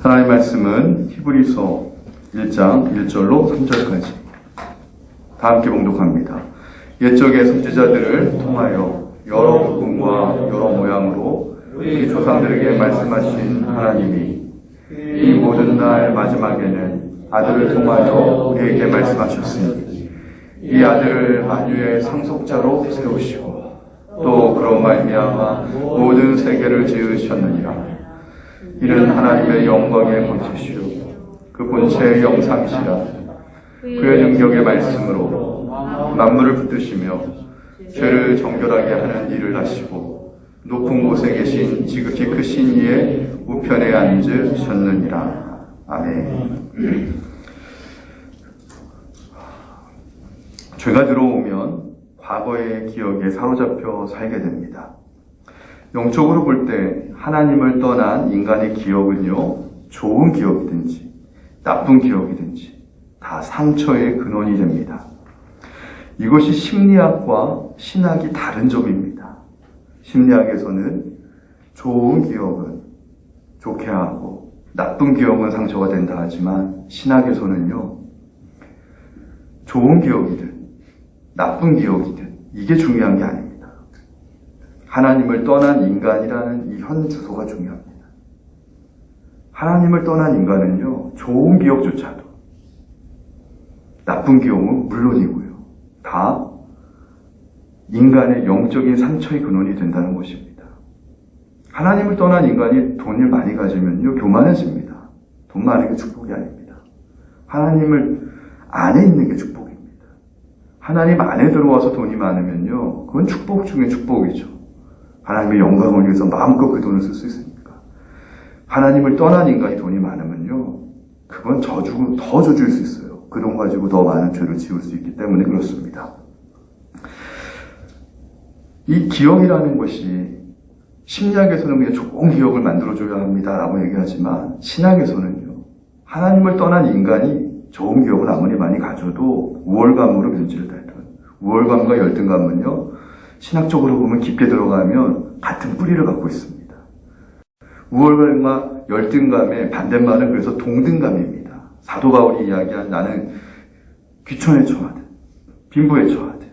하나님의 말씀은 히브리서 1장 1절로 3절까지 다 함께 봉독합니다. 옛적의 선지자들을 통하여 여러 복음과 여러 모양으로 우리 조상들에게 말씀하신 하나님이 이 모든 날 마지막에는 아들을 통하여 우리에게 말씀하셨으니 이 아들을 만유의 상속자로 세우시고 또 그런 말미암아 모든 세계를 지으셨느니라. 이는 하나님의 영광의 본체시요 그 본체의 영상이시라. 그의 능력의 말씀으로 만물을 붙드시며 죄를 정결하게 하는 일을 하시고 높은 곳에 계신 지극히 크신 이의 우편에 앉으셨느니라. 아멘. 죄가 들어오면 과거의 기억에 사로잡혀 살게 됩니다. 영적으로 볼 때 하나님을 떠난 인간의 기억은요, 좋은 기억이든지 나쁜 기억이든지 다 상처의 근원이 됩니다. 이것이 심리학과 신학이 다른 점입니다. 심리학에서는 좋은 기억은 좋게 하고 나쁜 기억은 상처가 된다 하지만 신학에서는요, 좋은 기억이든 나쁜 기억이든 이게 중요한 게 아닙니다. 하나님을 떠난 인간이라는 이 현 주소가 중요합니다. 하나님을 떠난 인간은요, 좋은 기억조차도 나쁜 기억은 물론이고요, 다 인간의 영적인 상처의 근원이 된다는 것입니다. 하나님을 떠난 인간이 돈을 많이 가지면요, 교만해집니다. 돈 많은 게 축복이 아닙니다. 하나님을 안에 있는 게 축복입니다. 하나님 안에 들어와서 돈이 많으면요, 그건 축복 중에 축복이죠. 하나님의 영광을 위해서 마음껏 그 돈을 쓸 수 있으니까. 하나님을 떠난 인간이 돈이 많으면요, 그건 더 저주일 수 있어요. 그 돈 가지고 더 많은 죄를 지을 수 있기 때문에 그렇습니다. 이 기억이라는 것이 심리학에서는 그냥 좋은 기억을 만들어줘야 합니다라고 얘기하지만 신학에서는요, 하나님을 떠난 인간이 좋은 기억을 아무리 많이 가져도 우월감으로 변질을 달던 우월감과 열등감은요, 신학적으로 보면 깊게 들어가면 같은 뿌리를 갖고 있습니다. 우월감과 열등감의 반대말은 그래서 동등감입니다. 사도 바울이 이야기한 나는 귀천에 처하든 빈부에 처하든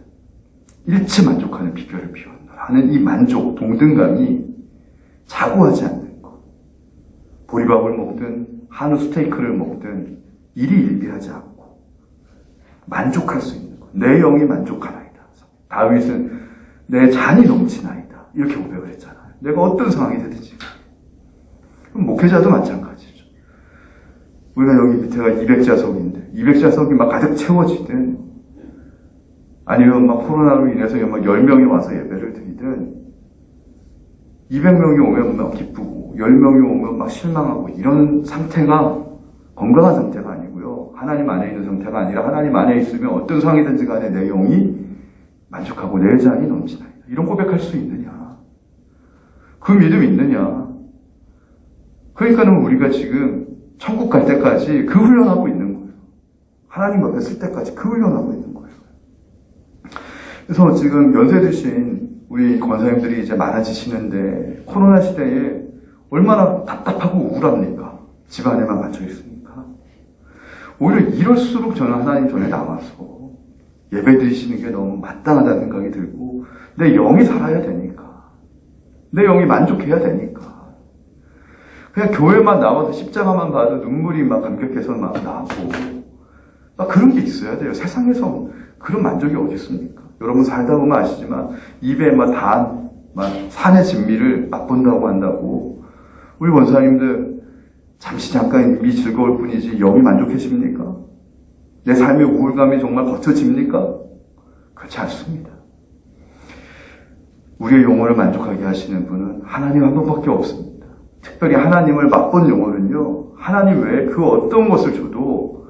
일체 만족하는 비결을 비웠노라 하는 이 만족, 동등감이 자고하지 않는 것. 보리밥을 먹든 한우 스테이크를 먹든 일이 일비하지 않고 만족할 수 있는 것. 내 영이 만족하나이다. 다윗은 내 잔이 넘치나이다. 이렇게 고백을 했잖아요. 내가 어떤 상황이 되든지. 그럼 목회자도 마찬가지죠. 우리가 여기 밑에가 200자석인데 200자석이 막 가득 채워지든 아니면 막 코로나로 인해서 막 10명이 와서 예배를 드리든 200명이 오면 막 기쁘고 10명이 오면 막 실망하고 이런 상태가 건강한 상태가 아니고요. 하나님 안에 있는 상태가 아니라 하나님 안에 있으면 어떤 상황이든지 간에 내 영이 만족하고 내 잔이 넘치나이다. 이런 고백할 수 있느냐? 그 믿음 있느냐? 그러니까는 우리가 지금 천국 갈 때까지 그 훈련하고 있는 거예요. 하나님 앞에 쓸 때까지 그 훈련하고 있는 거예요. 그래서 지금 연세 드신 우리 권사님들이 이제 많아지시는데 코로나 시대에 얼마나 답답하고 우울합니까? 집 안에만 갇혀 있으니까. 오히려 이럴수록 저는 하나님 전에 나와서 예배 드리시는 게 너무 마땅하다는 생각이 들고 내 영이 살아야 되니까. 내 영이 만족해야 되니까. 그냥 교회만 나와서 십자가만 봐도 눈물이 막 감격해서 막 나고 막 그런 게 있어야 돼요. 세상에서 그런 만족이 어디 있습니까? 여러분 살다 보면 아시지만 입에 막 산의 진미를 맛본다고 한다고 우리 원사님들 잠시 잠깐 입이 즐거울 뿐이지 영이 만족해집니까? 내 삶의 우울감이 정말 거쳐집니까? 그렇지 않습니다. 우리의 영혼을 만족하게 하시는 분은 하나님 한 분밖에 없습니다. 특별히 하나님을 맛본 영혼은요, 하나님 외에 그 어떤 것을 줘도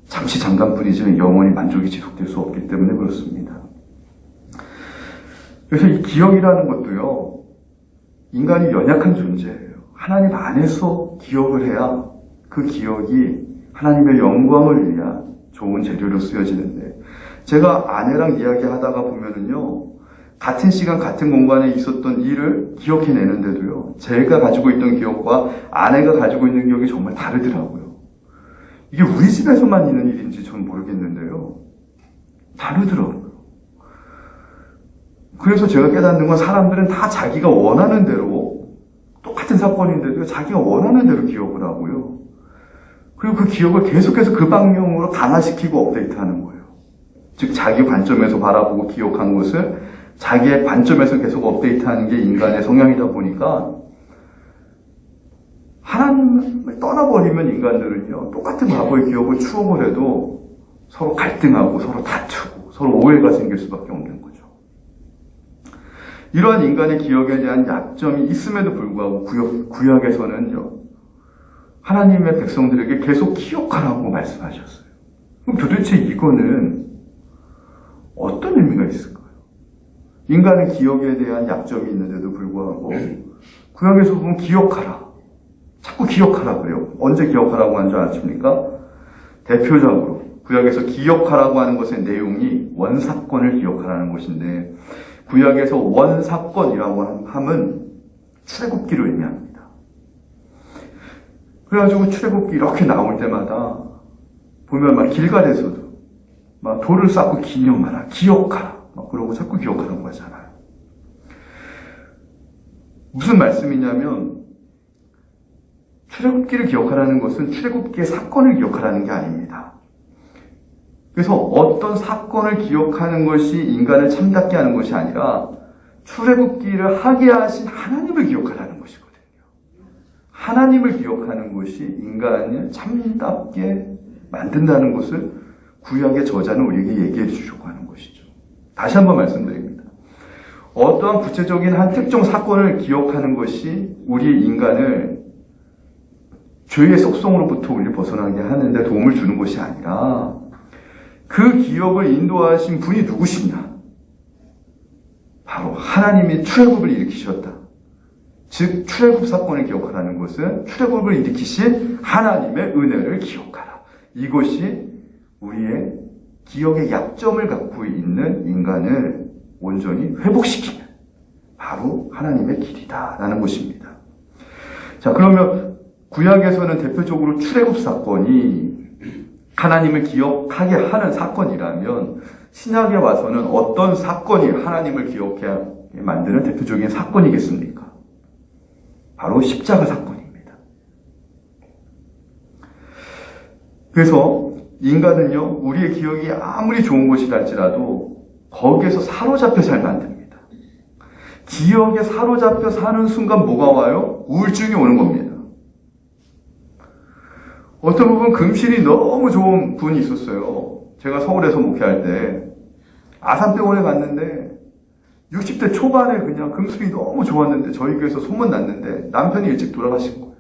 잠시 잠깐뿐이지 영원히 만족이 지속될 수 없기 때문에 그렇습니다. 그래서 이 기억이라는 것도요, 인간이 연약한 존재예요. 하나님 안에서 기억을 해야 그 기억이 하나님의 영광을 위한 좋은 재료로 쓰여지는데, 제가 아내랑 이야기하다가 보면은요, 같은 시간 같은 공간에 있었던 일을 기억해내는데도요, 제가 가지고 있던 기억과 아내가 가지고 있는 기억이 정말 다르더라고요. 이게 우리 집에서만 있는 일인지 전 모르겠는데요, 다르더라고요. 그래서 제가 깨닫는 건 사람들은 다 자기가 원하는 대로, 똑같은 사건인데도 자기가 원하는 대로 기억을 하고요. 그리고 그 기억을 계속해서 그 방향으로 강화시키고 업데이트하는 거예요. 즉 자기 관점에서 바라보고 기억한 것을 자기의 관점에서 계속 업데이트하는 게 인간의 성향이다 보니까, 하나님을 떠나버리면 인간들은요, 똑같은 과거의 기억을 추억을 해도 서로 갈등하고 서로 다투고 서로 오해가 생길 수밖에 없는 거죠. 이러한 인간의 기억에 대한 약점이 있음에도 불구하고 구약에서는요, 하나님의 백성들에게 계속 기억하라고 말씀하셨어요. 그럼 도대체 이거는 어떤 의미가 있을까요? 인간의 기억에 대한 약점이 있는데도 불구하고 구약에서 보면 기억하라, 자꾸 기억하라 그래요. 언제 기억하라고 하는 줄 아십니까? 대표적으로 구약에서 기억하라고 하는 것의 내용이 원사건을 기억하라는 것인데, 구약에서 원사건이라고 함은 출애굽기를 의미합니다. 그래가지고 출애굽기 이렇게 나올 때마다 보면 막 길갈에서도 막 돌을 쌓고 기념하라, 기억하라, 막 그러고 자꾸 기억하라고 하잖아요. 무슨 말씀이냐면, 출애굽기를 기억하라는 것은 출애굽기의 사건을 기억하라는 게 아닙니다. 그래서 어떤 사건을 기억하는 것이 인간을 참답게 하는 것이 아니라 출애굽기를 하게 하신 하나님을 기억하라는 것이거든요. 하나님을 기억하는 것이 인간을 참답게 만든다는 것을 구약의 저자는 우리에게 얘기해 주려고 하는 것이죠. 다시 한번 말씀드립니다. 어떠한 구체적인 한 특정 사건을 기억하는 것이 우리 인간을 죄의 속성으로부터 우리를 벗어나게 하는데 도움을 주는 것이 아니라, 그 기억을 인도하신 분이 누구시냐? 바로 하나님이 출애굽을 일으키셨다. 즉 출애굽 사건을 기억하라는 것은 출애굽을 일으키신 하나님의 은혜를 기억하라. 이것이 우리의 기억의 약점을 갖고 있는 인간을 온전히 회복시키는 바로 하나님의 길이다라는 것입니다. 자, 그러면 구약에서는 대표적으로 출애굽 사건이 하나님을 기억하게 하는 사건이라면, 신약에 와서는 어떤 사건이 하나님을 기억하게 만드는 대표적인 사건이겠습니까? 바로 십자가 사건입니다. 그래서 인간은요, 우리의 기억이 아무리 좋은 것이라 할지라도 거기에서 사로잡혀 살면 안 됩니다. 기억에 사로잡혀 사는 순간 뭐가 와요? 우울증이 오는 겁니다. 어떤 부분 금실이 너무 좋은 분이 있었어요. 제가 서울에서 목회할 때 아산병원에 갔는데 60대 초반에 그냥 금술이 너무 좋았는데 저희 교회에서 소문났는데 남편이 일찍 돌아가신 거예요.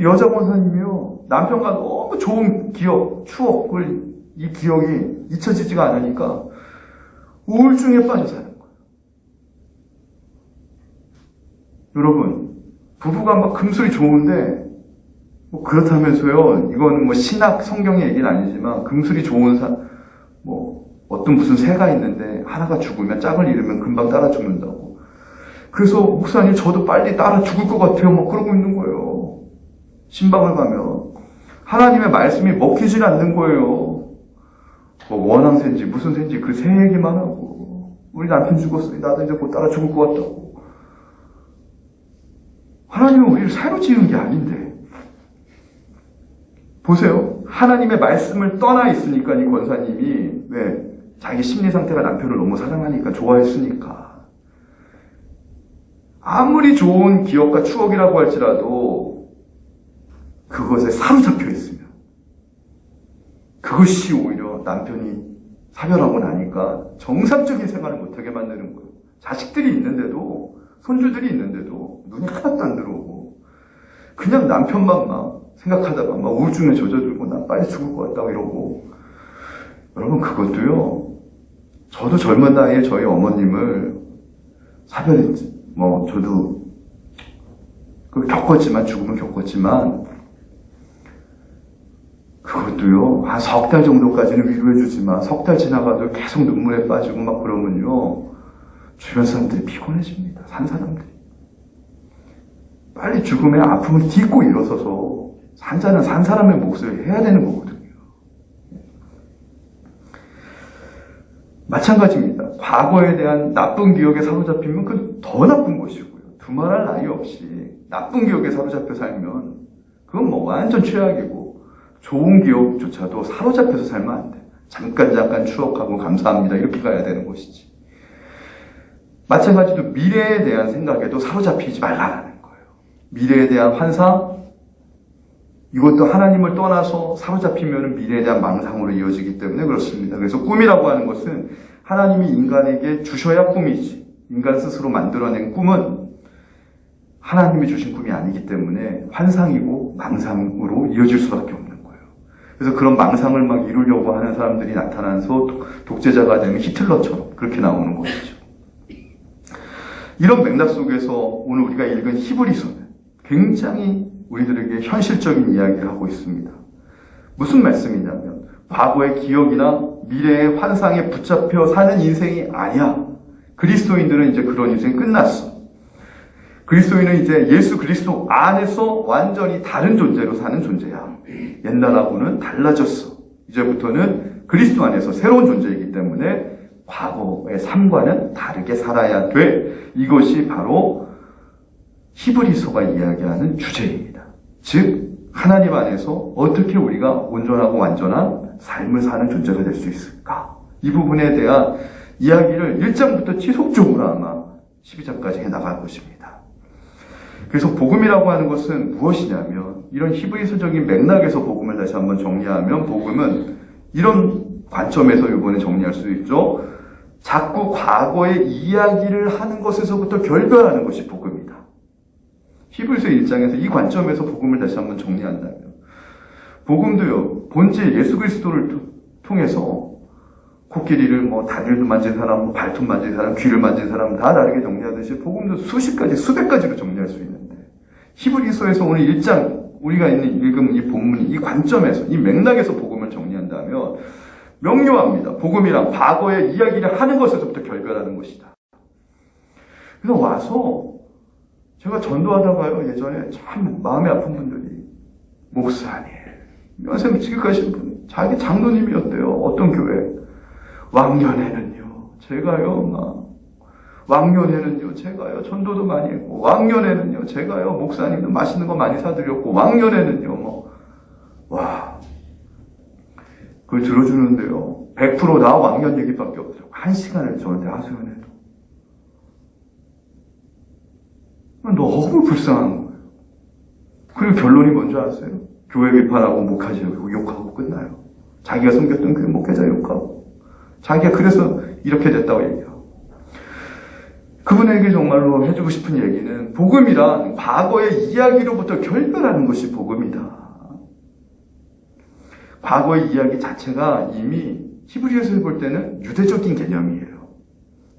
여자 권사님이요, 남편과 너무 좋은 기억, 추억을, 이 기억이 잊혀지지가 않으니까 우울증에 빠져 사는 거예요. 여러분, 부부가 막 금술이 좋은데 뭐 그렇다면서요, 이건 뭐 신학 성경의 얘기는 아니지만 금술이 좋은 어떤 무슨 새가 있는데 하나가 죽으면 짝을 잃으면 금방 따라 죽는다고. 그래서 목사님 저도 빨리 따라 죽을 것 같아요, 막 그러고 있는 거예요. 신방을 가면 하나님의 말씀이 먹히질 않는 거예요. 뭐 원앙새인지 무슨 새인지 그 새 얘기만 하고, 우리 남편 죽었어요, 나도 이제 곧 따라 죽을 것 같다고. 하나님은 우리를 새로 지은 게 아닌데. 보세요. 하나님의 말씀을 떠나 있으니까 이 권사님이, 왜? 자기 심리 상태가 남편을 너무 사랑하니까, 좋아했으니까. 아무리 좋은 기억과 추억이라고 할지라도 그것에 사로잡혀 있으면, 그것이 오히려 남편이 사별하고 나니까 정상적인 생활을 못하게 만드는 거예요. 자식들이 있는데도, 손주들이 있는데도 눈이 하나도 안 들어오고, 그냥 남편만 막 생각하다가 막 우울증에 젖어들고 난 빨리 죽을 것 같다고 이러고. 여러분, 그것도요, 저도 젊은 나이에 저희 어머님을 저도 겪었지만, 죽음을 겪었지만, 그것도요, 한 석 달 정도까지는 위로해주지만, 석 달 지나가도 계속 눈물에 빠지고 막 그러면요, 주변 사람들이 피곤해집니다. 산 사람들이. 빨리 죽음의 아픔을 딛고 일어서서 산자는 산 사람의 몫을 해야 되는 거거든요. 마찬가지입니다. 과거에 대한 나쁜 기억에 사로잡히면 그건 더 나쁜 것이고요. 두말할 나위 없이 나쁜 기억에 사로잡혀 살면 그건 뭐 완전 최악이고, 좋은 기억조차도 사로잡혀서 살면 안 돼. 잠깐 추억하고 감사합니다 이렇게 가야 되는 것이지. 마찬가지로 미래에 대한 생각에도 사로잡히지 말라라는 거예요. 미래에 대한 환상, 이것도 하나님을 떠나서 사로잡히면 미래에 대한 망상으로 이어지기 때문에 그렇습니다. 그래서 꿈이라고 하는 것은 하나님이 인간에게 주셔야 꿈이지, 인간 스스로 만들어낸 꿈은 하나님이 주신 꿈이 아니기 때문에 환상이고 망상으로 이어질 수밖에 없는 거예요. 그래서 그런 망상을 막 이루려고 하는 사람들이 나타나서 독재자가 되면 히틀러처럼 그렇게 나오는 것이죠. 이런 맥락 속에서 오늘 우리가 읽은 히브리서는 굉장히 우리들에게 현실적인 이야기를 하고 있습니다. 무슨 말씀이냐면, 과거의 기억이나 미래의 환상에 붙잡혀 사는 인생이 아니야. 그리스도인들은 이제 그런 인생이 끝났어. 그리스도인은 이제 예수 그리스도 안에서 완전히 다른 존재로 사는 존재야. 옛날하고는 달라졌어. 이제부터는 그리스도 안에서 새로운 존재이기 때문에 과거의 삶과는 다르게 살아야 돼. 이것이 바로 히브리서가 이야기하는 주제입니다. 즉, 하나님 안에서 어떻게 우리가 온전하고 완전한 삶을 사는 존재가 될 수 있을까? 이 부분에 대한 이야기를 1장부터 지속적으로 아마 12장까지 해나갈 것입니다. 그래서 복음이라고 하는 것은 무엇이냐면, 이런 히브리서적인 맥락에서 복음을 다시 한번 정리하면, 복음은 이런 관점에서 이번에 정리할 수 있죠. 자꾸 과거의 이야기를 하는 것에서부터 결별하는 것이 복음이다. 히브리서 1장에서 이 관점에서 복음을 다시 한번 정리한다면, 복음도요, 본질 예수 그리스도를 통해서 코끼리를 뭐 다리를 만진 사람, 발톱 만진 사람, 귀를 만진 사람 다 다르게 정리하듯이 복음도 수십 가지, 수백 가지로 정리할 수 있는데, 히브리서에서 오늘 1장 우리가 읽은 이 본문이 이 관점에서, 이 맥락에서 복음을 정리한다면 명료합니다. 복음이란 과거의 이야기를 하는 것에서부터 결별하는 것이다. 그래서 와서 제가 전도하다가요, 예전에 참 마음이 아픈 분들이, 목사님, 연세가 지극하신 분, 자기 장로님이었대요. 어떤 교회. 왕년에는요, 제가요, 왕년에는요, 제가요, 전도도 많이 했고, 왕년에는요, 제가요, 목사님도 맛있는 거 많이 사드렸고, 왕년에는요, 와, 그걸 들어주는데요, 100% 나 왕년 얘기밖에 없더라고. 1시간을 저한테 하소연해도. 너무 불쌍한 거예요. 그리고 결론이 뭔지 아세요? 교회 비판하고 목회자고 욕하고 끝나요. 자기가 섬겼던 교회 목회자 욕하고, 자기가 그래서 이렇게 됐다고 얘기하고. 그분에게 정말로 해주고 싶은 얘기는, 복음이란 과거의 이야기로부터 결별하는 것이 복음이다. 과거의 이야기 자체가 이미 히브리서에서 볼 때는 유대적인 개념이에요.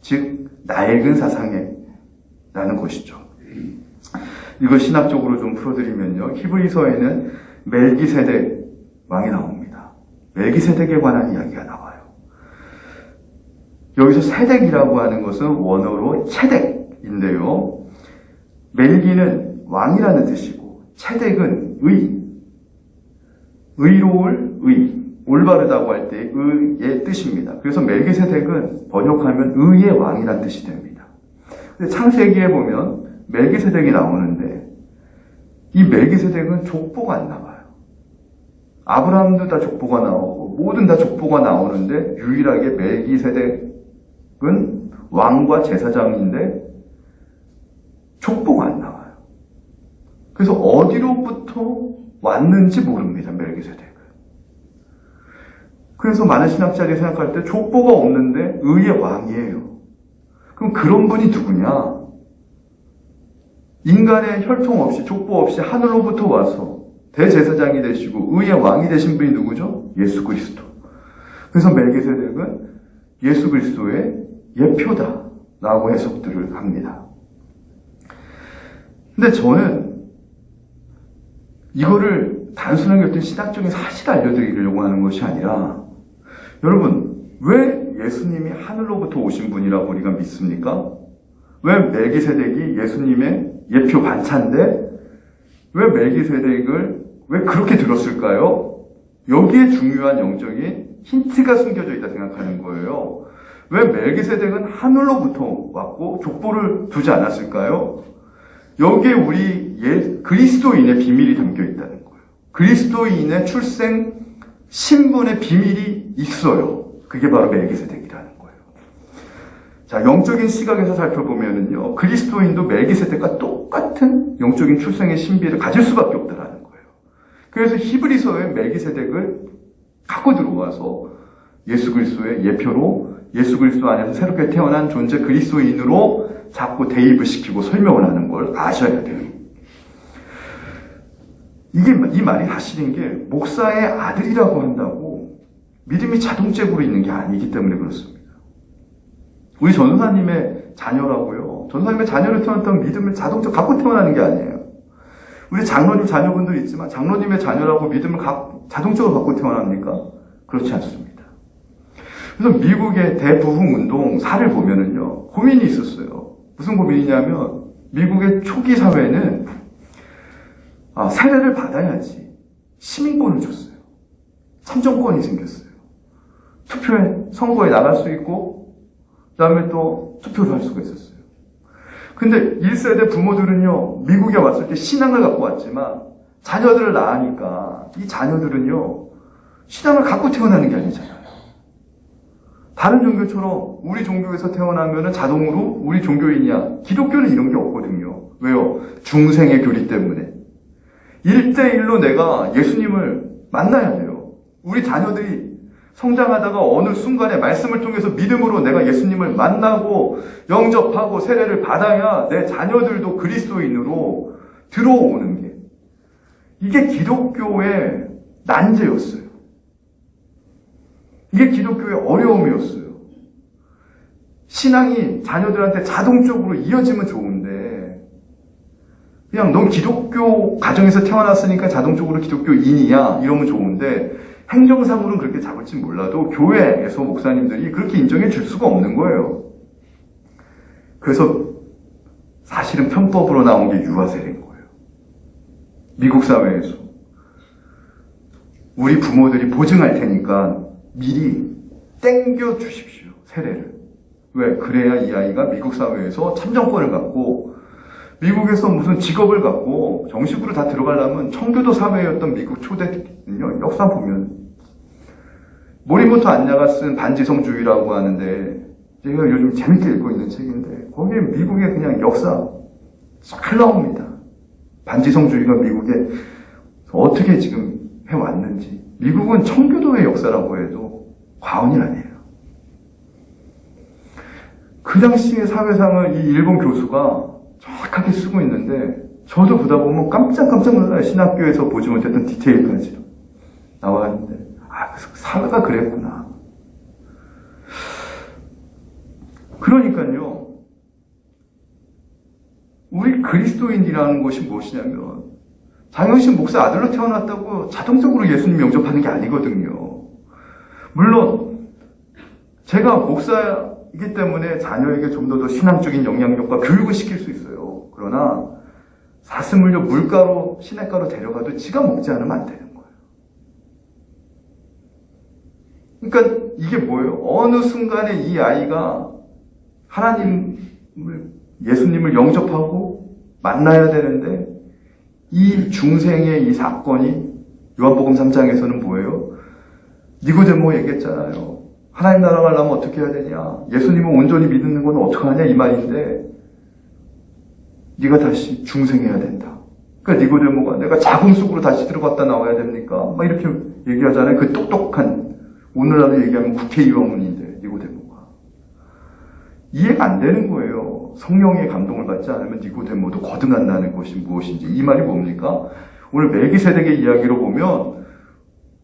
즉, 낡은 사상이라는 것이죠. 이걸 신학적으로 좀 풀어드리면요, 히브리서에는 멜기세덱 왕이 나옵니다. 멜기세덱에 관한 이야기가 나와요. 여기서 세덱이라고 하는 것은 원어로 체덱인데요, 멜기는 왕이라는 뜻이고, 체덱은 의로울 의, 올바르다고 할 때 의의 뜻입니다. 그래서 멜기세덱은 번역하면 의의 왕이라는 뜻이 됩니다. 근데 창세기에 보면 멜기세덱이 나오는데, 이 멜기세덱은 족보가 안 나와요. 아브라함도 다 족보가 나오고 모든 다 족보가 나오는데, 유일하게 멜기세덱은 왕과 제사장인데 족보가 안 나와요. 그래서 어디로부터 왔는지 모릅니다, 멜기세덱은. 그래서 많은 신학자들이 생각할 때 족보가 없는데 의의 왕이에요. 그럼 그런 분이 누구냐? 인간의 혈통 없이, 족보 없이 하늘로부터 와서 대제사장이 되시고 의의 왕이 되신 분이 누구죠? 예수 그리스도. 그래서 멜기세덱은 예수 그리스도의 예표다라고 해석들을 합니다. 근데 저는 이거를 단순하게 어떤 신학적인 사실을 알려드리려고 하는 것이 아니라, 여러분, 왜 예수님이 하늘로부터 오신 분이라고 우리가 믿습니까? 왜 멜기세덱이 예수님의 예표 반차인데 왜 멜기세덱을 왜 그렇게 들었을까요? 여기에 중요한 영적인 힌트가 숨겨져 있다 생각하는 거예요. 왜 멜기세덱은 하늘로부터 왔고 족보를 두지 않았을까요? 여기에 우리 그리스도인의 비밀이 담겨 있다는 거예요. 그리스도인의 출생 신분의 비밀이 있어요. 그게 바로 멜기세덱이라는 거예요. 자, 영적인 시각에서 살펴보면은요, 그리스도인도 멜기세덱과 똑같은 영적인 출생의 신비를 가질 수밖에 없다라는 거예요. 그래서 히브리서에 멜기세덱을 갖고 들어와서 예수 그리스도의 예표로 예수 그리스도 안에서 새롭게 태어난 존재 그리스도인으로 자꾸 대입을 시키고 설명을 하는 걸 아셔야 돼요. 이 말이 사실인 게 목사의 아들이라고 한다고 믿음이 자동적으로 있는 게 아니기 때문에 그렇습니다. 우리 전도사님의 자녀라고요. 전도사님의 자녀를 태어났다면 믿음을 자동적으로 갖고 태어나는 게 아니에요. 우리 장로님 자녀분들 있지만 장로님의 자녀라고 믿음을 자동적으로 갖고 태어납니까? 그렇지 않습니다. 그래서 미국의 대부흥운동 사를 보면은요, 고민이 있었어요. 무슨 고민이냐면, 미국의 초기 사회는, 세례를 받아야지 시민권을 줬어요. 참정권이 생겼어요. 선거에 나갈 수 있고, 그 다음에 또 투표를 할 수가 있었어요. 근데 1세대 부모들은요, 미국에 왔을 때 신앙을 갖고 왔지만, 자녀들을 낳으니까, 이 자녀들은요, 신앙을 갖고 태어나는 게 아니잖아요. 다른 종교처럼 우리 종교에서 태어나면 자동으로 우리 종교인이야. 기독교는 이런 게 없거든요. 왜요? 중생의 교리 때문에. 1대1로 내가 예수님을 만나야 돼요. 우리 자녀들이 성장하다가 어느 순간에 말씀을 통해서 믿음으로 내가 예수님을 만나고 영접하고 세례를 받아야 내 자녀들도 그리스도인으로 들어오는 게, 이게 기독교의 난제였어요. 이게 기독교의 어려움이었어요. 신앙이 자녀들한테 자동적으로 이어지면 좋은데, 그냥 넌 기독교 가정에서 태어났으니까 자동적으로 기독교인이야 이러면 좋은데, 행정상으로는 그렇게 잡을지 몰라도 교회에서 목사님들이 그렇게 인정해 줄 수가 없는 거예요. 그래서 사실은 편법으로 나온 게 유아세례인 거예요. 미국 사회에서. 우리 부모들이 보증할 테니까 미리 땡겨 주십시오, 세례를. 왜? 그래야 이 아이가 미국 사회에서 참정권을 갖고, 미국에서 무슨 직업을 갖고 정식으로 다 들어가려면 청교도 사회였던 미국 초대는요, 역사 보면 모리모토 안냐가 쓴 반지성주의라고 하는데, 제가 요즘 재밌게 읽고 있는 책인데, 거기에 미국의 그냥 역사 잘 나옵니다. 반지성주의가 미국에 어떻게 지금 해왔는지. 미국은 청교도의 역사라고 해도 과언이 아니에요. 그 당시의 사회상을 이 일본 교수가 정확하게 쓰고 있는데, 저도 보다 보면 깜짝깜짝 놀라요. 신학교에서 보지 못했던 디테일까지도 나왔는데, 그래서 사회가 그랬구나. 그러니까요, 우리 그리스도인이라는 것이 무엇이냐면, 장영신 목사 아들로 태어났다고 자동적으로 예수님 영접하는 게 아니거든요. 물론 제가 목사이기 때문에 자녀에게 좀 더 신앙적인 영향력과 교육을 시킬 수 있어요. 그러나 사슴을요, 물가로 시냇가로 데려가도 지가 먹지 않으면 안 되는 거예요. 그러니까 이게 뭐예요? 어느 순간에 이 아이가 예수님을 영접하고 만나야 되는데, 이 중생의 이 사건이 요한복음 3장에서는 뭐예요? 니고데모 얘기했잖아요. 하나님 나라 가려면 어떻게 해야 되냐? 예수님을 온전히 믿는 건 어떻게 하냐? 이 말인데, 네가 다시 중생해야 된다. 그러니까 니고데모가 내가 자궁 속으로 다시 들어갔다 나와야 됩니까? 막 이렇게 얘기하잖아요. 그 똑똑한, 오늘날로 얘기하면 국회의원인데, 니고데모가. 이해가 안 되는 거예요. 성령의 감동을 받지 않으면 니고데모도 거듭난다는 것이 무엇인지. 이 말이 뭡니까? 오늘 멜기세덱의 이야기로 보면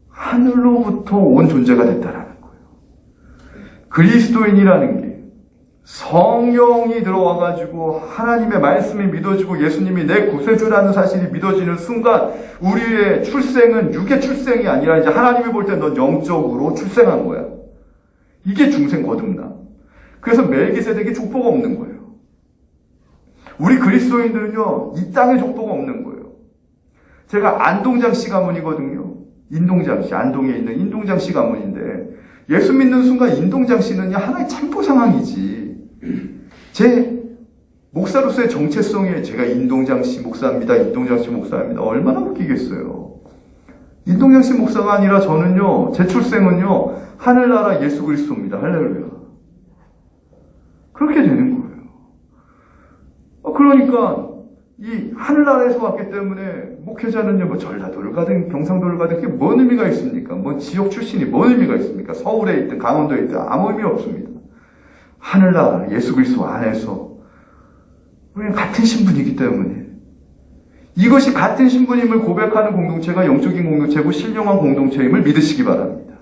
하늘로부터 온 존재가 됐다라는 거예요. 그리스도인이라는 게 성령이 들어와가지고 하나님의 말씀이 믿어지고 예수님이 내 구세주라는 사실이 믿어지는 순간, 우리의 출생은 육의 출생이 아니라 이제 하나님이 볼 때 넌 영적으로 출생한 거야. 이게 중생 거듭남. 그래서 멜기세덱이 족보가 없는 거예요. 우리 그리스도인들은요, 이 땅에 족보가 없는 거예요. 제가 안동장 씨 가문이거든요. 인동장 씨, 안동에 있는 인동장 씨 가문인데, 예수 믿는 순간 인동장 씨는요, 하나의 참고 상황이지. 제 목사로서의 정체성에 제가 인동장 씨 목사입니다. 인동장 씨 목사입니다. 얼마나 웃기겠어요. 인동장 씨 목사가 아니라 저는요, 제 출생은요, 하늘나라 예수 그리스도입니다. 할렐루야. 그렇게 되는 거예요. 그러니까 이 하늘나라에서 왔기 때문에 목회자는요, 뭐 전라도를 가든 경상도를 가든 그게 뭔 의미가 있습니까? 뭐 지역 출신이 뭔 의미가 있습니까? 서울에 있든 강원도에 있든 아무 의미 없습니다. 하늘나라 예수 그리스도 안에서 우리는 같은 신분이기 때문에, 이것이 같은 신분임을 고백하는 공동체가 영적인 공동체고 신령한 공동체임을 믿으시기 바랍니다.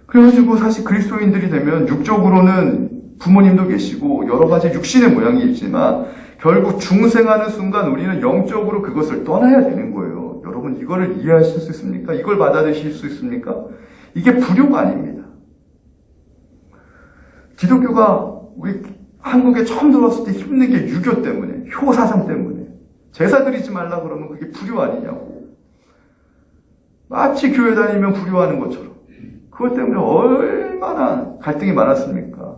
그래가지고 사실 그리스도인들이 되면 육적으로는 부모님도 계시고 여러 가지 육신의 모양이 있지만 결국 중생하는 순간 우리는 영적으로 그것을 떠나야 되는 거예요. 여러분, 이거를 이해하실 수 있습니까? 이걸 받아들이실 수 있습니까? 이게 불효가 아닙니다. 기독교가 우리 한국에 처음 들어왔을 때 힘든 게 유교 때문에, 효사상 때문에. 제사 드리지 말라 그러면 그게 불효 아니냐고. 마치 교회 다니면 불효하는 것처럼. 그것 때문에 얼마나 갈등이 많았습니까?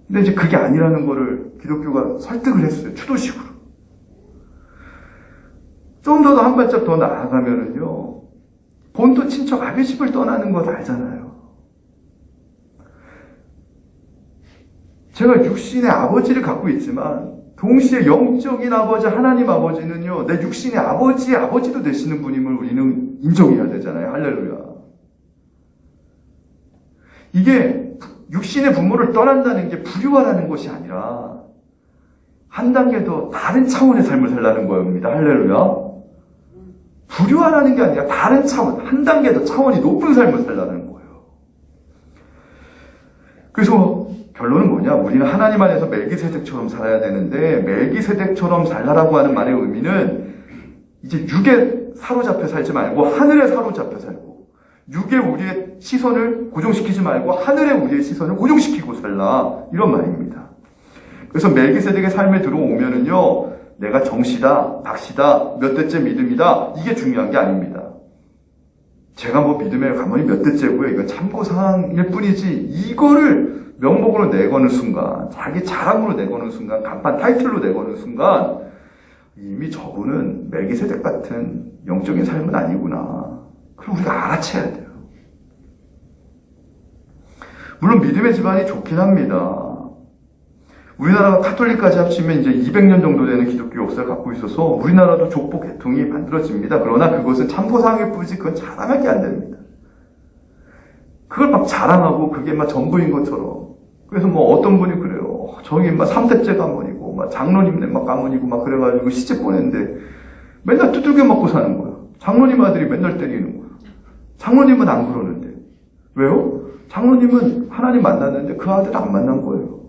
근데 이제 그게 아니라는 거를 기독교가 설득을 했어요. 추도식으로. 좀 더 한 발짝 더 나아가면은요, 본토 친척 아베 집을 떠나는 것 알잖아요. 제가 육신의 아버지를 갖고 있지만 동시에 영적인 아버지 하나님 아버지는요, 내 육신의 아버지의 아버지도 되시는 분임을 우리는 인정해야 되잖아요. 할렐루야. 이게 육신의 부모를 떠난다는 게 불효하라는 것이 아니라 한 단계 더 다른 차원의 삶을 살라는 겁니다. 할렐루야. 불효하라는 게 아니라 다른 차원, 한 단계 더 차원이 높은 삶을 살라는 거예요. 그래서 결론은 뭐냐? 우리는 하나님 안에서 멜기세덱처럼 살아야 되는데, 멜기세덱처럼 살라라고 하는 말의 의미는 이제 육에 사로잡혀 살지 말고 하늘에 사로잡혀 살고, 육에 우리의 시선을 고정시키지 말고 하늘에 우리의 시선을 고정시키고 살라, 이런 말입니다. 그래서 멜기세덱의 삶에 들어오면은요, 내가 정씨다, 박씨다, 몇 대째 믿음이다, 이게 중요한 게 아닙니다. 제가 뭐 믿음의 가문이 몇 대째고요, 이건 참고사항일 뿐이지, 이거를 명목으로 내거는 순간, 자기 자랑으로 내거는 순간, 간판 타이틀로 내거는 순간, 이미 저분은 멜기세덱 같은 영적인 삶은 아니구나. 그럼 우리가 알아채야 돼요. 물론 믿음의 집안이 좋긴 합니다. 우리나라가 카톨릭까지 합치면 이제 200년 정도 되는 기독교 역사를 갖고 있어서 우리나라도 족보 계통이 만들어집니다. 그러나 그것은 참고사항일 뿐이지 그건 자랑할 게 안 됩니다. 그걸 막 자랑하고 그게 막 전부인 것처럼. 그래서 뭐 어떤 분이 그래요. 저기 막 3대째 가문이고, 막 장로님네 막 가문이고 막 그래가지고 시집 보냈는데 맨날 두들겨 맞고 사는 거야. 장로님 아들이 맨날 때리는 거야. 장로님은 안 그러는데. 왜요? 장로님은 하나님 만났는데 그 아들 안 만난 거예요.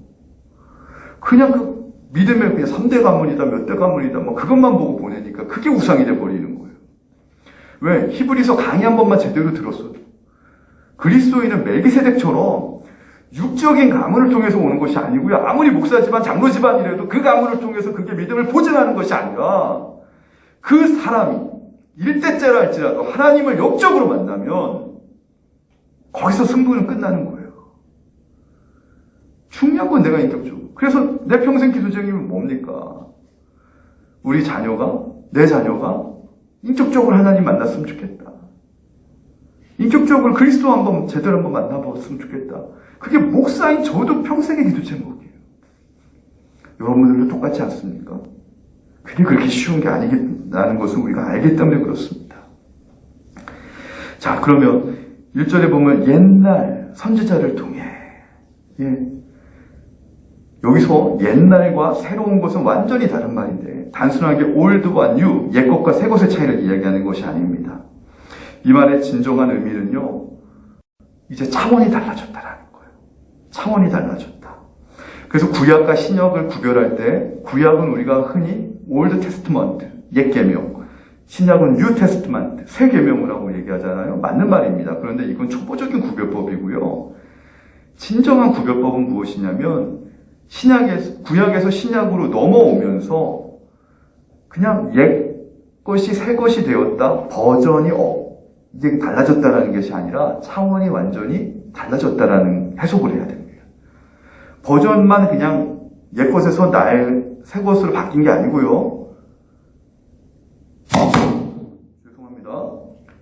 그냥 그 믿음의 그냥 3대 가문이다, 몇 대 가문이다, 뭐 그것만 보고 보내니까 그게 우상이 돼버리는 거예요. 왜? 히브리서 강의 한 번만 제대로 들었어도. 그리스도인은 멜기세덱처럼 육적인 가문을 통해서 오는 것이 아니고요. 아무리 목사 집안, 장로 집안이라도 그 가문을 통해서 그게 믿음을 보증하는 것이 아니라 그 사람이 1대째라 할지라도 하나님을 영적으로 만나면 거기서 승부는 끝나는 거예요. 중요한 건 내가 인격적으로. 그래서 내 평생 기도쟁이면 뭡니까? 우리 자녀가, 내 자녀가 인격적으로 하나님 만났으면 좋겠다. 인격적으로 그리스도 한번 제대로 한번 만나봤으면 좋겠다. 그게 목사인 저도 평생의 기도 제목이에요. 여러분들도 똑같지 않습니까? 그게 그렇게 쉬운 게 아니라는 것을 우리가 알기 때문에 그렇습니다. 자, 그러면 1절에 보면 옛날 선지자를 통해, 여기서 옛날과 새로운 것은 완전히 다른 말인데 단순하게 올드와 뉴, 옛 것과 새 것의 차이를 이야기하는 것이 아닙니다. 이 말의 진정한 의미는요, 이제 차원이 달라졌다라는 거예요. 차원이 달라졌다. 그래서 구약과 신약을 구별할 때 구약은 우리가 흔히 올드 테스트먼트, 옛 계명, 신약은 뉴 테스트먼트, 새 계명이라고 얘기하잖아요. 맞는 말입니다. 그런데 이건 초보적인 구별법이고요. 진정한 구별법은 무엇이냐면 구약에서 신약으로 넘어오면서 그냥 옛 것이 새 것이 되었다, 버전이 이게 달라졌다라는 것이 아니라 차원이 완전히 달라졌다라는 해석을 해야 됩니다. 버전만 그냥 옛 것에서 새 것으로 바뀐 게 아니고요. 죄송합니다.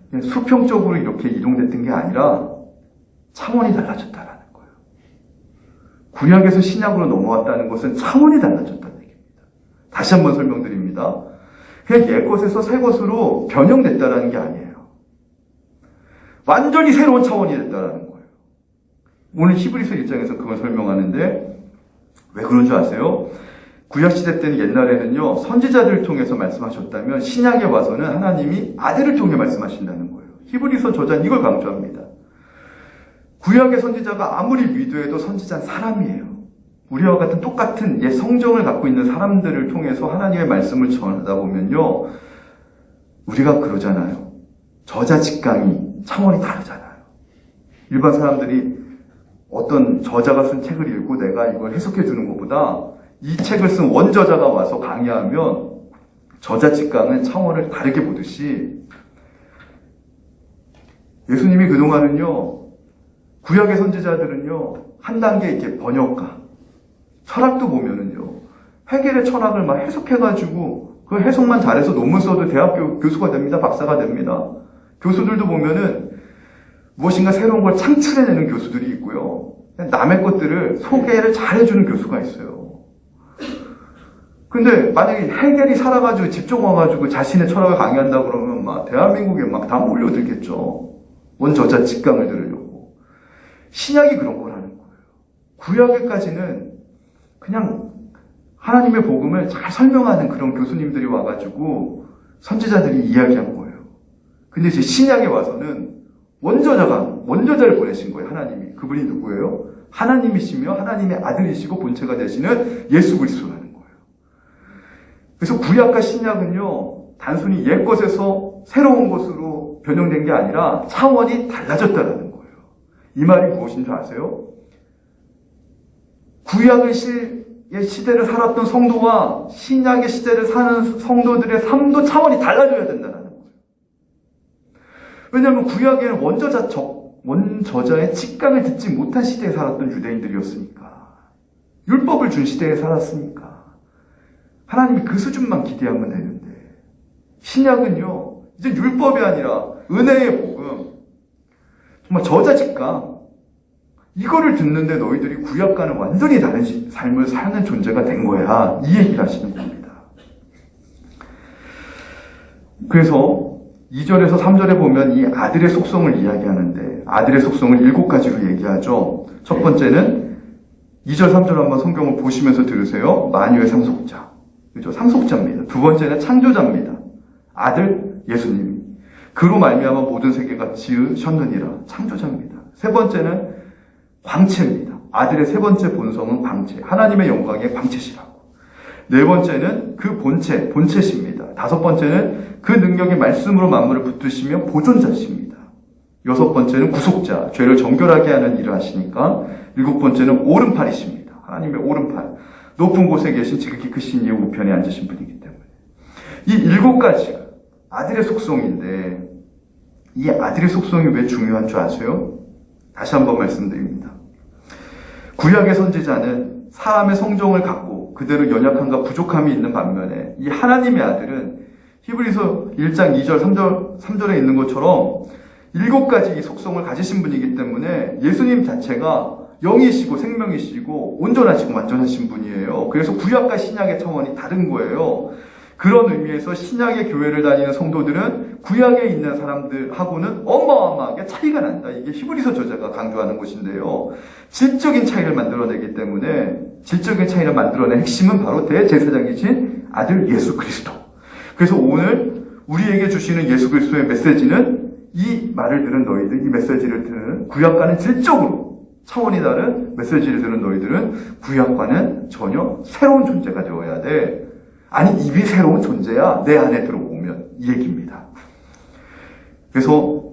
그냥 수평적으로 이렇게 이동됐던 게 아니라 차원이 달라졌다라는 거예요. 구약에서 신약으로 넘어왔다는 것은 차원이 달라졌다는 얘기입니다. 다시 한번 설명드립니다. 그냥 옛 것에서 새 것으로 변형됐다라는 게 아니에요. 완전히 새로운 차원이 됐다라는 거예요. 오늘 히브리서 1장에서 그걸 설명하는데 왜 그런 줄 아세요? 구약시대 때는 옛날에는요, 선지자들을 통해서 말씀하셨다면 신약에 와서는 하나님이 아들을 통해 말씀하신다는 거예요. 히브리서 저자는 이걸 강조합니다. 구약의 선지자가 아무리 위도해도 선지자는 사람이에요. 우리와 같은 똑같은 옛 성정을 갖고 있는 사람들을 통해서 하나님의 말씀을 전하다 보면요, 우리가 그러잖아요. 저자 직강이 차원이 다르잖아요. 일반 사람들이 어떤 저자가 쓴 책을 읽고 내가 이걸 해석해 주는 것보다 이 책을 쓴 원저자가 와서 강의하면 저자 직강은 차원을 다르게 보듯이 예수님이 그동안은요, 구약의 선지자들은요, 한 단계 이렇게 번역가, 철학도 보면은요, 헤겔의 철학을 막 해석해가지고 그 해석만 잘해서 논문 써도 대학교 교수가 됩니다. 박사가 됩니다. 교수들도 보면은 무엇인가 새로운 걸 창출해내는 교수들이 있고요. 남의 것들을 소개를 잘해주는 교수가 있어요. 근데 만약에 헤겔이 살아가지고 집중 와가지고 자신의 철학을 강의한다 그러면 막 대한민국에 막 다 몰려들겠죠. 원저자 직강을 들으려고. 신약이 그런 거라는 거예요. 구약에까지는 그냥 하나님의 복음을 잘 설명하는 그런 교수님들이 와가지고 선지자들이 이야기한 거예요. 근데 이제 신약에 와서는 원저자를 보내신 거예요, 하나님이. 그분이 누구예요? 하나님이시며 하나님의 아들이시고 본체가 되시는 예수 그리스도라는 거예요. 그래서 구약과 신약은요, 단순히 옛 것에서 새로운 것으로 변형된 게 아니라 차원이 달라졌다는 거예요. 이 말이 무엇인 줄 아세요? 구약의 시대를 살았던 성도와 신약의 시대를 사는 성도들의 삶도 차원이 달라져야 된다는 거예요. 왜냐하면 구약에는 원저자의 직강을 듣지 못한 시대에 살았던 유대인들이었으니까. 율법을 준 시대에 살았으니까. 하나님이 그 수준만 기대하면 되는데, 신약은요, 이제 율법이 아니라 은혜의 복음, 정말 저자 직강, 이거를 듣는데 너희들이 구약과는 완전히 다른 삶을 사는 존재가 된 거야. 이 얘기를 하시는 겁니다. 그래서 2절에서 3절에 보면 이 아들의 속성을 이야기하는데 아들의 속성을 7가지로 얘기하죠. 첫 번째는 2절, 3절 한번 성경을 보시면서 들으세요. 만유의 상속자. 그죠? 상속자입니다. 두 번째는 창조자입니다. 아들 예수님. 그로 말미암아 모든 세계가 지으셨느니라. 창조자입니다. 세 번째는 광채입니다. 아들의 세 번째 본성은 광채. 하나님의 영광의 광채시라고. 네 번째는 그 본체십니다. 다섯 번째는 그 능력의 말씀으로 만물을 붙드시며 보존자십니다. 여섯 번째는 구속자, 죄를 정결하게 하는 일을 하시니까. 일곱 번째는 오른팔이십니다. 하나님의 오른팔. 높은 곳에 계신 지극히 크신 이의 우편에 앉으신 분이기 때문에. 이 7가지가 아들의 속성인데 이 아들의 속성이 왜 중요한 줄 아세요? 다시 한번 말씀드립니다. 구약의 선지자는 사람의 성정을 갖고 그대로 연약함과 부족함이 있는 반면에 이 하나님의 아들은 히브리서 1장 2절 3절에 있는 것처럼 7가지 이 속성을 가지신 분이기 때문에 예수님 자체가 영이시고 생명이시고 온전하시고 완전하신 분이에요. 그래서 구약과 신약의 차원이 다른 거예요. 그런 의미에서 신약의 교회를 다니는 성도들은 구약에 있는 사람들하고는 어마어마하게 차이가 난다. 이게 히브리서 저자가 강조하는 것인데요. 질적인 차이를 만들어내기 때문에 질적인 차이를 만들어낸 핵심은 바로 대제사장이신 아들 예수 그리스도. 그래서 오늘 우리에게 주시는 예수 그리스도의 메시지는 이 말을 들은 너희들, 이 메시지를 들은 구약과는 질적으로 차원이 다른 메시지를 들은 너희들은 구약과는 전혀 새로운 존재가 되어야 돼. 아니, 입이 새로운 존재야. 내 안에 들어오면. 이 얘기입니다. 그래서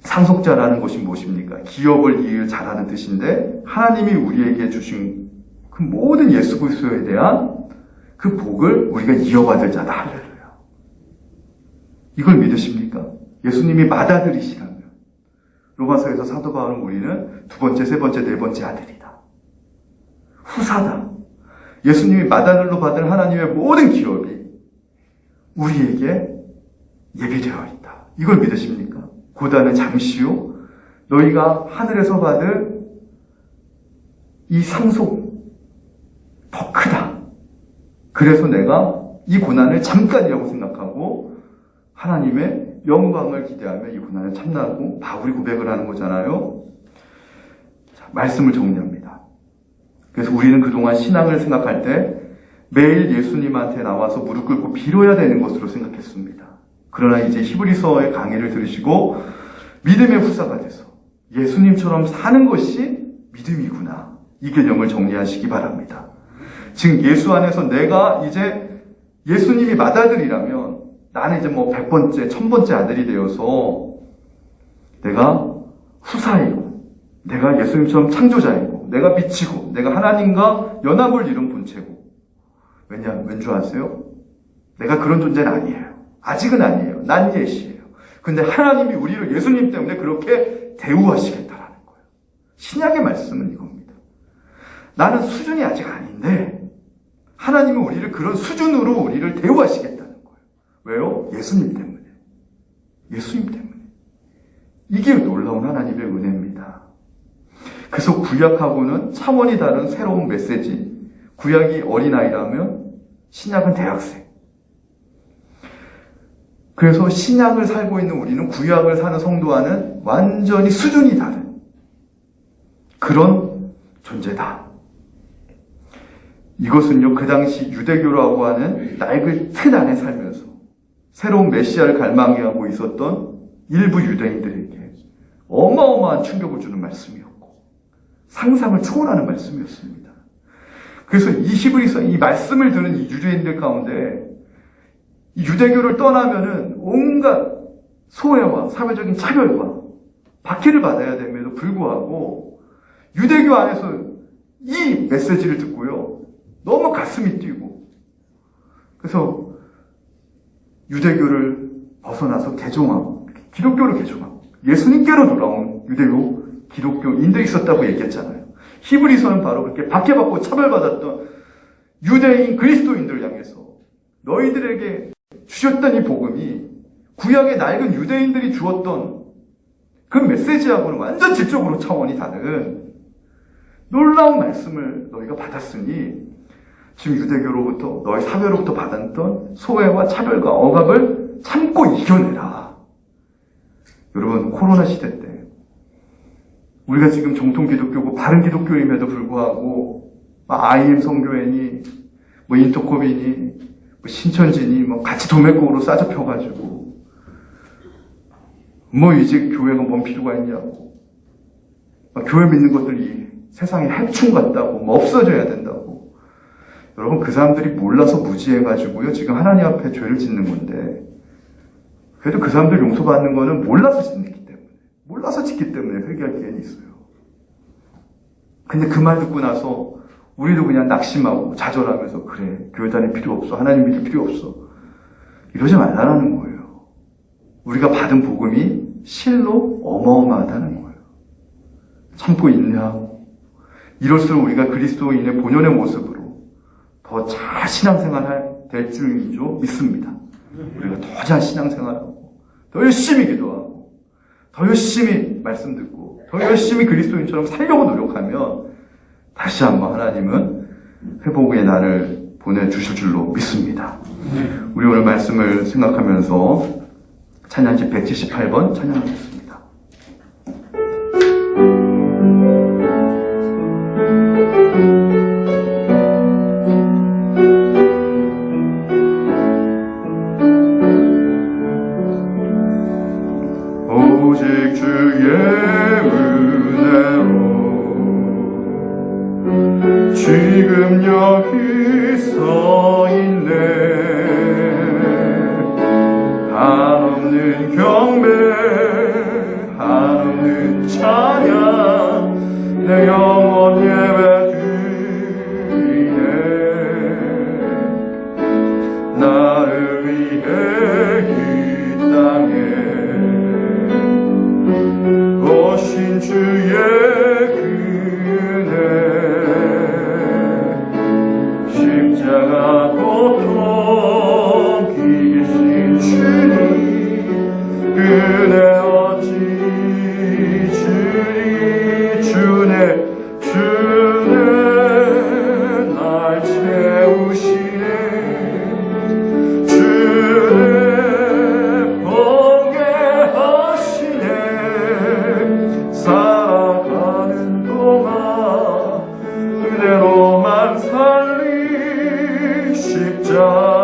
상속자라는 것이 무엇입니까? 기업을 이을 자라는 뜻인데 하나님이 우리에게 주신 그 모든 예수 그리스도에 대한 그 복을 우리가 이어받을 자다. 할렐루야. 이걸 믿으십니까? 예수님이 맏아들이시라면 로마서에서 사도 바울은 우리는 두 번째, 세 번째, 네 번째 아들이다. 후사다. 예수님이 맏아들로 받은 하나님의 모든 기업이 우리에게 예비되어 있다. 이걸 믿으십니까? 고단은 잠시요. 너희가 하늘에서 받을 이 상속 더 크다. 그래서 내가 이 고난을 잠깐이라고 생각하고 하나님의 영광을 기대하며 이 고난을 참나고 바울이 고백을 하는 거잖아요. 자, 말씀을 정리합니다. 그래서 우리는 그동안 신앙을 생각할 때 매일 예수님한테 나와서 무릎 꿇고 빌어야 되는 것으로 생각했습니다. 그러나 이제 히브리서의 강의를 들으시고 믿음의 후사가 돼서 예수님처럼 사는 것이 믿음이구나. 이 개념을 정리하시기 바랍니다. 즉 예수 안에서 내가 이제 예수님이 맏아들이라면 나는 이제 뭐 100번째, 1000번째 아들이 되어서 내가 후사이고 내가 예수님처럼 창조자이고 내가 빛이고 내가 하나님과 연합을 이룬 본체고 왠줄 아세요? 내가 그런 존재는 아니에요. 아직은 아니에요. 난 예시예요. 근데 하나님이 우리를 예수님 때문에 그렇게 대우하시겠다라는 거예요. 신약의 말씀은 이겁니다. 나는 수준이 아직 아닌데 하나님은 우리를 그런 수준으로 우리를 대우하시겠다는 거예요. 왜요? 예수님 때문에. 예수님 때문에. 이게 놀라운 하나님의 은혜입니다. 그래서 구약하고는 차원이 다른 새로운 메시지. 구약이 어린아이라면 신약은 대학생. 그래서 신약을 살고 있는 우리는 구약을 사는 성도와는 완전히 수준이 다른 그런 존재다. 이것은요, 그 당시 유대교라고 하는 낡은 틀 안에 살면서 새로운 메시아를 갈망하고 있었던 일부 유대인들에게 어마어마한 충격을 주는 말씀이었고 상상을 초월하는 말씀이었습니다. 그래서 이 히브리서 이 말씀을 들은 이 유대인들 가운데 이 유대교를 떠나면은 온갖 소외와 사회적인 차별과 박해를 받아야 됨에도 불구하고 유대교 안에서 이 메시지를 듣고요. 너무 가슴이 뛰고 그래서 유대교를 벗어나서 개종하고 기독교를 개종하고 예수님께로 돌아온 유대교 기독교인들이 있었다고 얘기했잖아요. 히브리서는 바로 그렇게 박해받고 차별받았던 유대인 그리스도인들을 향해서 너희들에게 주셨던 이 복음이 구약의 낡은 유대인들이 주었던 그 메시지하고는 완전 질적으로 차원이 다른 놀라운 말씀을 너희가 받았으니 지금 유대교로부터 너희 사회로부터 받았던 소외와 차별과 억압을 참고 이겨내라. 여러분 코로나 시대 때 우리가 지금 정통 기독교고 바른 기독교임에도 불구하고 IM 선교회니 뭐 인터코비니 뭐 신천지니 뭐 같이 도매국으로 싸잡혀가지고 뭐 이제 교회가 뭔 필요가 있냐고 교회 믿는 것들이 세상에 해충 같다고 뭐 없어져야 된다고. 여러분 그 사람들이 몰라서 무지해가지고요 지금 하나님 앞에 죄를 짓는 건데 그래도 그 사람들 용서받는 거는 몰라서 짓기 때문에 몰라서 짓기 때문에 회개할 기회는 있어요. 근데 그 말 듣고 나서 우리도 그냥 낙심하고 좌절하면서 그래 교회 다닐 필요 없어 하나님 믿을 필요 없어 이러지 말라는 거예요. 우리가 받은 복음이 실로 어마어마하다는 거예요. 참고 인내하고 이럴수록 우리가 그리스도인의 본연의 모습으로 더 잘 신앙생활 될 줄이죠 믿습니다. 우리가 더 잘 신앙생활하고 더 열심히 기도하고 더 열심히 말씀 듣고 더 열심히 그리스도인처럼 살려고 노력하면 다시 한번 하나님은 회복의 날을 보내주실 줄로 믿습니다. 우리 오늘 말씀을 생각하면서 찬양집 178번 찬양하겠습니다. 오직 주의 은혜로 지금 여기 서 있네. 나를 위해 이 땅에 오신 주의 그 은혜 십자가 고통 이기신 주님 은혜 어찌 주네 날 채우시네 주네 보게 하시네 살아가는 동안 은혜로만 살리 십자가의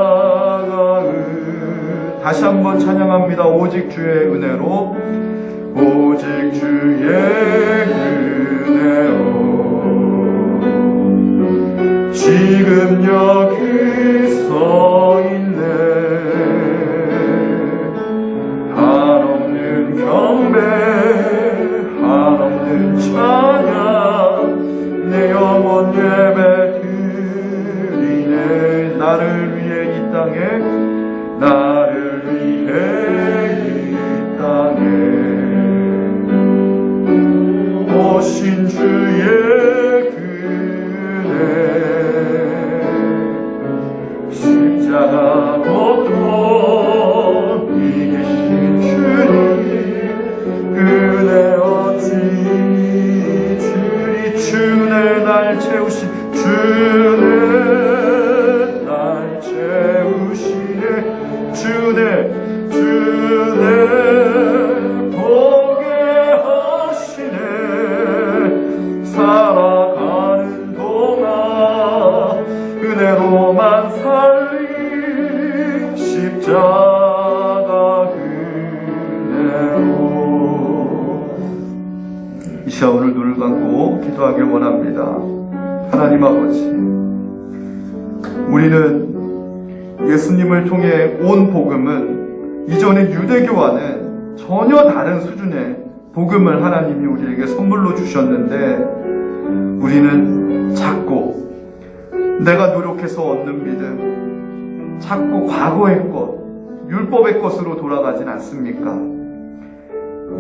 다시 한번 찬양합니다. 오직 주의 은혜로, 오직 주의 은혜로 지금 여기 서 있네 한없는 경배 한없는 찬양 내 영혼 예배 드리네 나를 위해 이 땅에 나를 위해 이 땅에 오신 주의 그네 십자가 고통 이기신 주님 은혜 어찌 주네 날 채우신 주네 날 채우시네 주네 보게 하시네 살아가는 동안 은혜로만 살리 십자가 은혜로 이 시간 오늘 눈을 감고 기도하길 원합니다. 하나님 아버지, 우리는 예수님을 통해 온 복음은 이전의 유대교와는 전혀 다른 수준의 복음을 하나님이 우리에게 선물로 주셨는데 우리는 자꾸 내가 노력해서 얻는 믿음, 자꾸 과거의 것, 율법의 것으로 돌아가진 않습니까?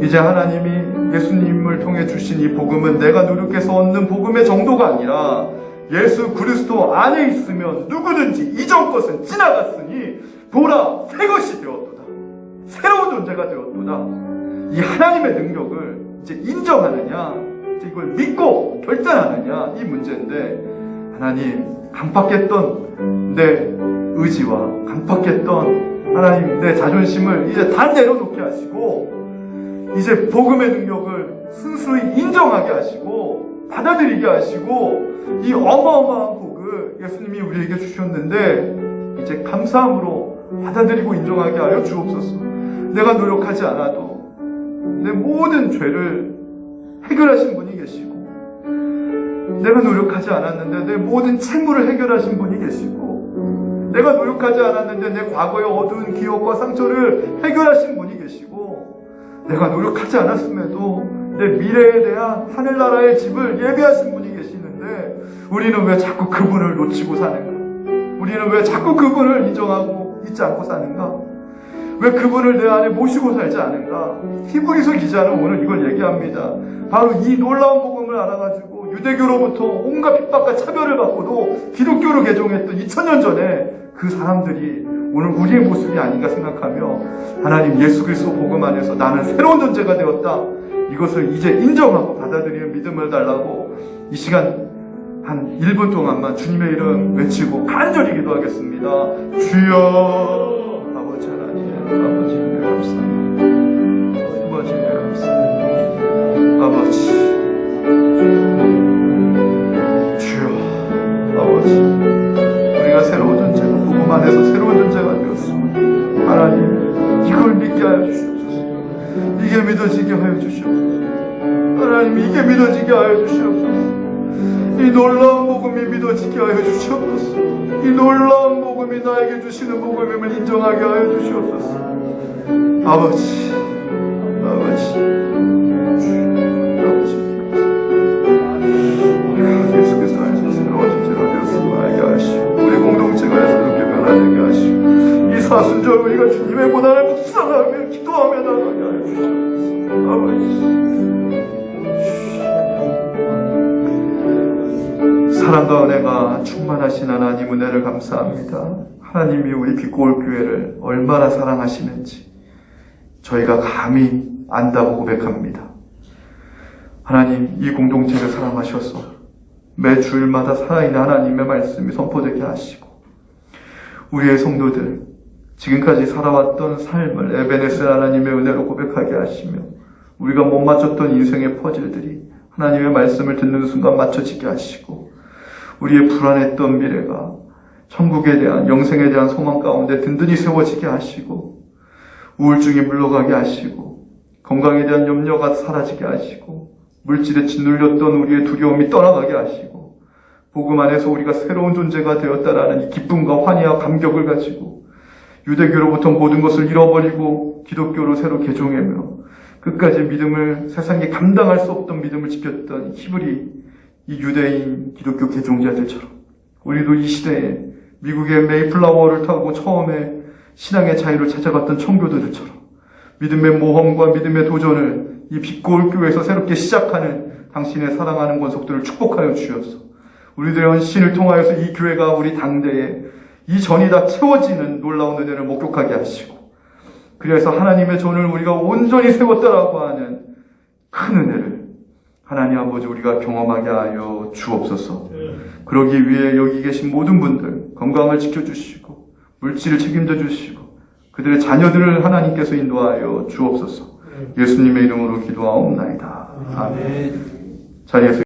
이제 하나님이 예수님을 통해 주신 이 복음은 내가 노력해서 얻는 복음의 정도가 아니라 예수 그리스도 안에 있으면 누구든지 이전 것은 지나갔으니 보라 새 것이 되었도다. 새로운 존재가 되었도다. 이 하나님의 능력을 이제 인정하느냐, 이제 이걸 믿고 결단하느냐, 이 문제인데 하나님 강팍했던 내 의지와 강팍했던 하나님 내 자존심을 이제 다 내려놓게 하시고 이제 복음의 능력을 순수히 인정하게 하시고 받아들이게 하시고 이 어마어마한 복을 예수님이 우리에게 주셨는데 이제 감사함으로 받아들이고 인정하게 하여 주옵소서. 내가 노력하지 않아도 내 모든 죄를 해결하신 분이 계시고 내가 노력하지 않았는데 내 모든 채무를 해결하신 분이 계시고 내가 노력하지 않았는데 내 과거의 어두운 기억과 상처를 해결하신 분이 계시고 내가 노력하지 않았음에도 내 미래에 대한 하늘나라의 집을 예비하신 분이 계시는데 우리는 왜 자꾸 그분을 놓치고 사는가? 우리는 왜 자꾸 그분을 인정하고 잊지 않고 사는가? 왜 그분을 내 안에 모시고 살지 않은가? 히브리서 기자는 오늘 이걸 얘기합니다. 바로 이 놀라운 복음을 알아가지고 유대교로부터 온갖 핍박과 차별을 받고도 기독교로 개종했던 2000년 전에 그 사람들이 오늘 우리의 모습이 아닌가 생각하며 하나님 예수 그리스도 복음 안에서 나는 새로운 존재가 되었다. 이것을 이제 인정하고 받아들이는 믿음을 달라고 이 시간 한 1분 동안만 주님의 이름 외치고 간절히 기도하겠습니다. 주여 아버지 하나님, 아버지 감사합니다. 아버지 감사합니다. 아버지 주여 아버지 우리가 새로운 존재가 복음 안에서 새로운 존재가 되었습니다. 하나님 이걸 믿게 하여 주시옵소서. 이게 믿어지게 하여 주시옵소서. 하나님 이게 믿어지게 하여 주시옵소서. 이 놀라운 복음이 믿어지게 하여 주시옵소서. 이 놀라운 복음이 나에게 주시는 복음임을 인정하게 하여 주시옵소서. 아버지 예수 그리스도 안에서 새로운 존재가 되었음을 알게 하시고 우리 공동체가 새롭게 변화되게 하시고 이 사순절 우리가 주님의 고난을 묵상하며 기도하며 나가게 하여 주옵소서. 사랑과 은혜가 충만하신 하나님 은혜를 감사합니다. 하나님이 우리 빛고울 교회를 얼마나 사랑하시는지 저희가 감히 안다고 고백합니다. 하나님, 이 공동체를 사랑하셔서 매 주일마다 살아있는 하나님의 말씀이 선포되게 하시고 우리의 성도들 지금까지 살아왔던 삶을 에베네셀 하나님의 은혜로 고백하게 하시며 우리가 못 맞췄던 인생의 퍼즐들이 하나님의 말씀을 듣는 순간 맞춰지게 하시고 우리의 불안했던 미래가 천국에 대한 영생에 대한 소망 가운데 든든히 세워지게 하시고 우울증이 물러가게 하시고 건강에 대한 염려가 사라지게 하시고 물질에 짓눌렸던 우리의 두려움이 떠나가게 하시고 복음 안에서 우리가 새로운 존재가 되었다라는 이 기쁨과 환희와 감격을 가지고 유대교로부터 모든 것을 잃어버리고 기독교로 새로 개종하며 끝까지 믿음을 세상에 감당할 수 없던 믿음을 지켰던 히브리 이 유대인 기독교 개종자들처럼 우리도 이 시대에 미국의 메이플라워를 타고 처음에 신앙의 자유를 찾아갔던 청교도들처럼 믿음의 모험과 믿음의 도전을 이 빛고울 교회에서 새롭게 시작하는 당신의 사랑하는 권속들을 축복하여 주셔서 우리들의 헌신을 통하여서 이 교회가 우리 당대에 이 전이 다 채워지는 놀라운 은혜를 목격하게 하시고 그래서 하나님의 전을 우리가 온전히 세웠다라고 하는 큰 은혜를 하나님 아버지 우리가 경험하게 하여 주옵소서. 그러기 위해 여기 계신 모든 분들 건강을 지켜주시고 물질을 책임져 주시고 그들의 자녀들을 하나님께서 인도하여 주옵소서. 예수님의 이름으로 기도하옵나이다. 아멘. 자리에서